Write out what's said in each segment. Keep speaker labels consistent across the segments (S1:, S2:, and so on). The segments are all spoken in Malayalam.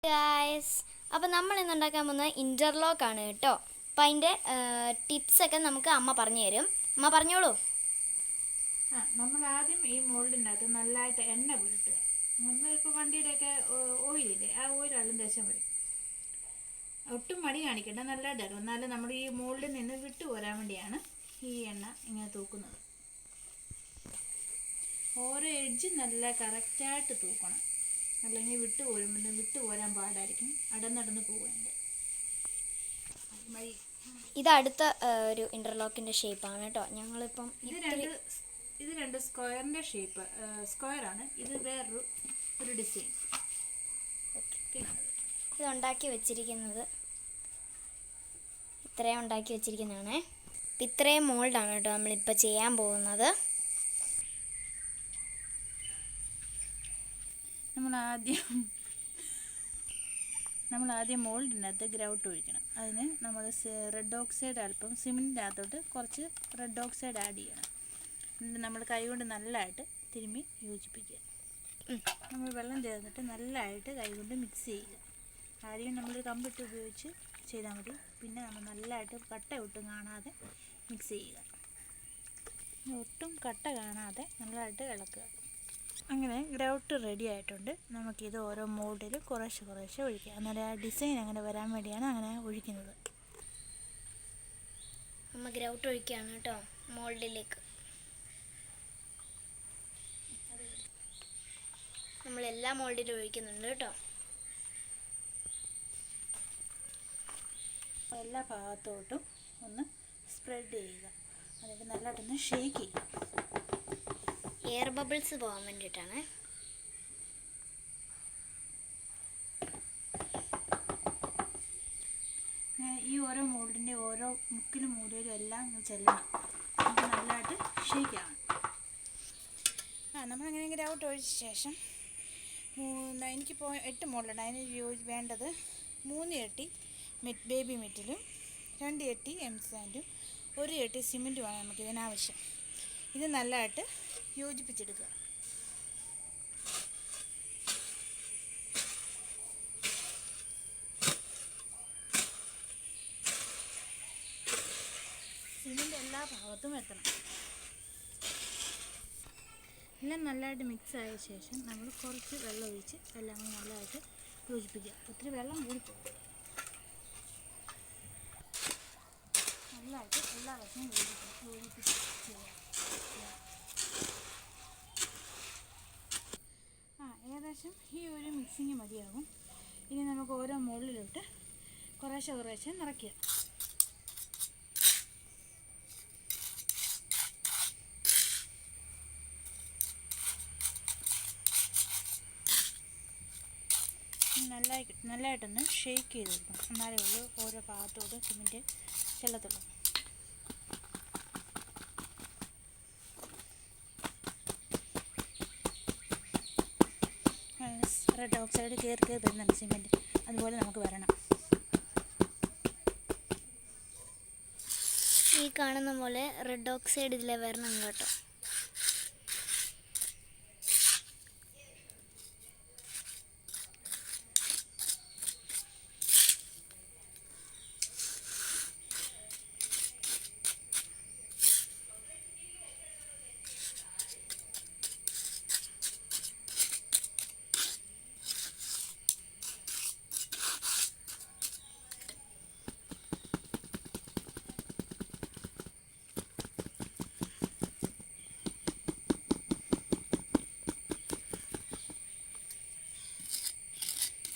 S1: ഗായ്സ്, അപ്പോൾ നമ്മൾ ഇന്ന് ഉണ്ടാക്കാൻ പോകുന്നത് ഇൻ്റർലോക്ക് ആണ് കേട്ടോ. അപ്പോൾ അതിൻ്റെ ടിപ്സൊക്കെ നമുക്ക് അമ്മ പറഞ്ഞു തരും. അമ്മ പറഞ്ഞോളൂ.
S2: നമ്മൾ ആദ്യം ഈ മോൾഡിനകത്ത് നല്ലതായിട്ട് എണ്ണ പുരട്ടുക. നമ്മളിപ്പോൾ വണ്ടിയുടെയൊക്കെ ഓയിലില്ലേ, ആ ഓയിലാളും ദേശം വരും. ഒട്ടും മടി കാണിക്കേണ്ട, നല്ലതായിട്ട് ഇറങ്ങും. എന്നാലും നമ്മൾ ഈ മോൾഡിൽ നിന്ന് വിട്ടു പോരാൻ വേണ്ടിയാണ് ഈ എണ്ണ ഇങ്ങനെ തൂക്കുന്നത്. ഓരോ എഡ്ജ് നല്ല കറക്റ്റായിട്ട് തൂക്കണം, അല്ലെങ്കിൽ വിട്ടു പോരാൻ പാടായിരിക്കും, അടന്നടന്ന് പോവേണ്ട.
S1: ഇത് അടുത്ത ഒരു ഇൻ്റർലോക്കിൻ്റെ ഷേപ്പാണ് കേട്ടോ. ഞങ്ങളിപ്പം
S2: ഇത് രണ്ട് സ്ക്വയറിൻ്റെ ഷേപ്പ്, സ്ക്വയറാണ്. ഇത് വേറൊരു ഡിസൈൻ.
S1: ഇത് ഉണ്ടാക്കി വെച്ചിരിക്കുന്നത് ഇത്രയും ഉണ്ടാക്കി വെച്ചിരിക്കുന്നതാണ്. ഇത്രയും മോൾഡാണ് കേട്ടോ നമ്മളിപ്പോൾ ചെയ്യാൻ പോകുന്നത്.
S2: നമ്മൾ ആദ്യം മോൾഡിനകത്ത് ഗ്രൗട്ട് ഒഴിക്കണം. അതിന് നമ്മൾ റെഡ് ഓക്സൈഡ് അല്പം സിമെൻറ്റിനകത്തോട്ട് കുറച്ച് റെഡ് ഓക്സൈഡ് ആഡ് ചെയ്യണം. എന്നിട്ട് നമ്മൾ കൈകൊണ്ട് നല്ലതായിട്ട് തിരുമ്മി യോജിപ്പിക്കുക. നമ്മൾ വെള്ളം ചേർന്നിട്ട് നല്ലതായിട്ട് കൈകൊണ്ട് മിക്സ് ചെയ്യുക. ആദ്യം നമ്മൾ കമ്പിട്ട് ഉപയോഗിച്ച് ചെയ്താൽ മതി. പിന്നെ നമ്മൾ നല്ലതായിട്ട് കട്ട ഒട്ടും കാണാതെ മിക്സ് ചെയ്യുക. ഒട്ടും കട്ട കാണാതെ നല്ലതായിട്ട് ഇളക്കുക. അങ്ങനെ ഗ്രൗട്ട് റെഡി ആയിട്ടുണ്ട്. നമുക്കിത് ഓരോ മോൾഡിലും കുറേശ്ശെ ഒഴിക്കുക. അന്നേരം ആ ഡിസൈൻ അങ്ങനെ വരാൻ വേണ്ടിയാണ് അങ്ങനെ ഒഴിക്കുന്നത്.
S1: അമ്മ ഗ്രൗട്ട് ഒഴിക്കുകയാണ് കേട്ടോ മോൾഡിലേക്ക്. നമ്മളെല്ലാ മോൾഡിലും ഒഴിക്കുന്നുണ്ട് കേട്ടോ.
S2: എല്ലാ ഭാഗത്തോട്ടും ഒന്ന് സ്പ്രെഡ് ചെയ്യുക. എന്നിട്ട് നല്ലതായിട്ടൊന്ന് ഷേക്ക് ചെയ്യുക.
S1: എയർ ബബിൾസ് പോകാൻ വേണ്ടിയിട്ടാണ്.
S2: ഈ ഓരോ മോൾഡിൻ്റെ ഓരോ മുക്കിലും മൂലയിലും എല്ലാം ചെല്ലണം. നമുക്ക് നല്ലതായിട്ട് ഷേക്ക് ആവണം. നമ്മളങ്ങനെ ഗ്രൗട്ട് ഒഴിച്ച ശേഷം എനിക്കിപ്പോൾ 8 മോൾഡുണ്ട്. അതിന് വേണ്ടത് 3 ചട്ടി ബേബി മെറ്റിലും 2 ചട്ടി എംസാൻഡും 1 ചട്ടി സിമെൻറ്റുമാണ് നമുക്കിതിനാവശ്യം. ഇത് നല്ലതായിട്ട് യോജിപ്പിച്ചെടുക്കുക. സിമെൻറ്റ് എല്ലാ ഭാഗത്തും എത്തണം. എല്ലാം നല്ലതായിട്ട് മിക്സ് ആയ ശേഷം നമ്മൾ കുറച്ച് വെള്ളം ഒഴിച്ച് എല്ലാം നല്ലതായിട്ട് യോജിപ്പിക്കുക. ഒത്തിരി വെള്ളം കൂടിപ്പോകും. നല്ലതായിട്ട് എല്ലാ വശവും യോജിപ്പിച്ച് ചെയ്യുക. ഏകദേശം ഈ ഒരു മിക്സിങ് മതിയാകും. ഇനി നമുക്ക് ഓരോ മോളിലോട്ട് കുറേശ്ശെ നിറയ്ക്കുക. നല്ലതായിട്ടൊന്ന് ഷേക്ക് ചെയ്ത് കൊടുക്കണം. എന്നാലേ ഉള്ളൂ ഓരോ ഭാഗത്തോട് സിമെൻറ്റ് ചെല്ലത്തുള്ളൂ. റെഡ് ഓക്സൈഡ് കയറി വരുന്നുണ്ട് സിമെൻറ്റ്, അതുപോലെ നമുക്ക് വരണം.
S1: ഈ കാണുന്ന പോലെ റെഡ് ഓക്സൈഡ് ഇതിലെ വരണം കേട്ടോ.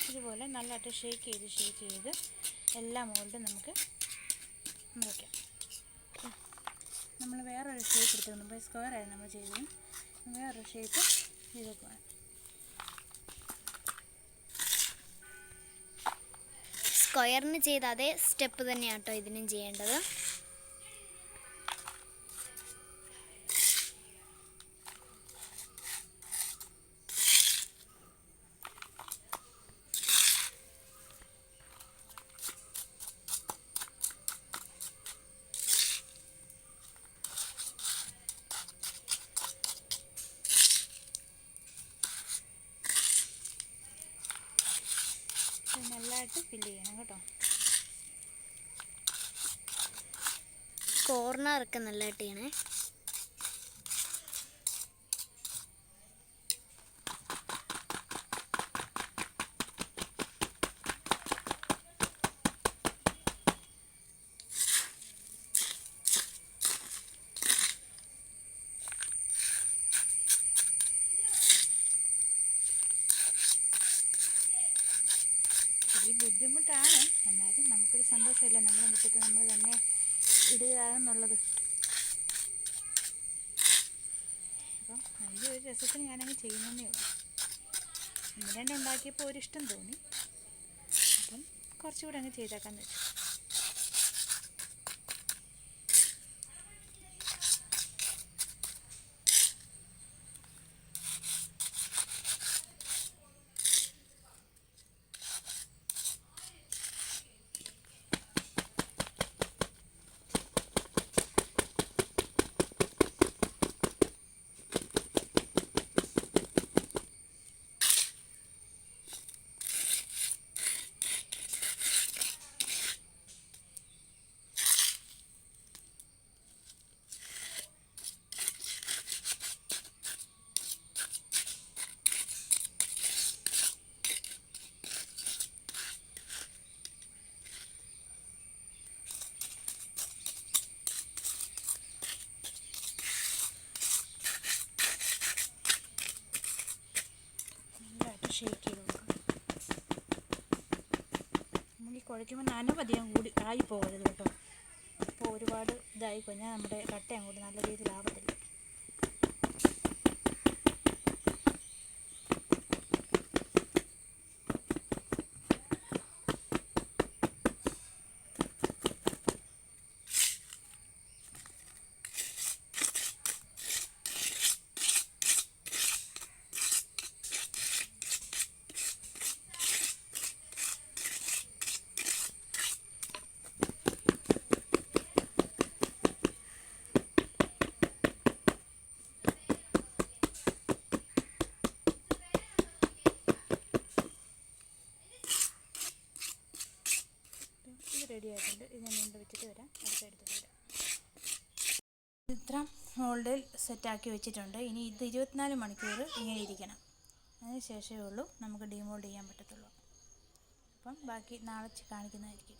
S2: ഇതുപോലെ നല്ലതായിട്ട് ഷേക്ക് ചെയ്ത് എല്ലാ മോൾഡും നമുക്ക് നിറയ്ക്കാം. നമ്മൾ വേറൊരു ഷേപ്പ് എടുത്തിരുന്നു. സ്ക്വയറായിരുന്നു നമ്മൾ ചെയ്തത്. വേറൊരു ഷേപ്പ് ചെയ്തേക്കുവാണ്.
S1: സ്ക്വയറിന് ചെയ്ത അതേ സ്റ്റെപ്പ് തന്നെയാണ് കേട്ടോ ഇതിനും ചെയ്യേണ്ടത്.
S2: നല്ലതായിട്ട് ഫില്ല് ചെയ്യണം കേട്ടോ.
S1: കോർണറൊക്കെ നല്ലതായിട്ട് ചെയ്യണേ.
S2: ഈ ബുദ്ധിമുട്ടാണ്, എന്നാലും നമുക്കൊരു സന്തോഷമല്ലേ നമ്മുടെ മുറ്റത്ത് നമ്മൾ തന്നെ ഇടുക എന്നുള്ളത്. അപ്പം ഈ ഒരു രസത്തിന് ഞാനങ്ങ് ചെയ്യുന്നതേ ഉള്ളൂ. ഒന്ന് രണ്ട് ഉണ്ടാക്കിയപ്പോൾ ഒരിഷ്ടം തോന്നി, അപ്പം കുറച്ചുകൂടെ അങ്ങ് ചെയ്തേക്കാന്ന് വെച്ചു. ഷേക്ക് ചെയ്ത് കൊടുക്കണം. നമ്മൾ ഈ കുഴയ്ക്കുമ്പോൾ നനവധികം കൂടി ആയി പോകരുത് കേട്ടോ. അപ്പോൾ ഒരുപാട് ഇതായി കഴിഞ്ഞാൽ നമ്മുടെ കട്ട അങ്ങോട്ട് നല്ല രീതിയിൽ ആവത്തില്ല. റെഡി ആയിട്ടുണ്ട്. ഇത് ഞാൻ വീണ്ടും വെച്ചിട്ട് വരാം, അടുത്തെടുത്തിട്ട് വരാം. ഇത്ര മോൾഡിൽ സെറ്റാക്കി വെച്ചിട്ടുണ്ട്. ഇനി ഇത് 24 മണിക്കൂർ ഇങ്ങനെ ഇരിക്കണം. അതിന് ശേഷമേ ഉള്ളൂ നമുക്ക് ഡീമോൾഡ് ചെയ്യാൻ പറ്റത്തുള്ളൂ. അപ്പം ബാക്കി നാളെ കാണിക്കുന്നതായിരിക്കും.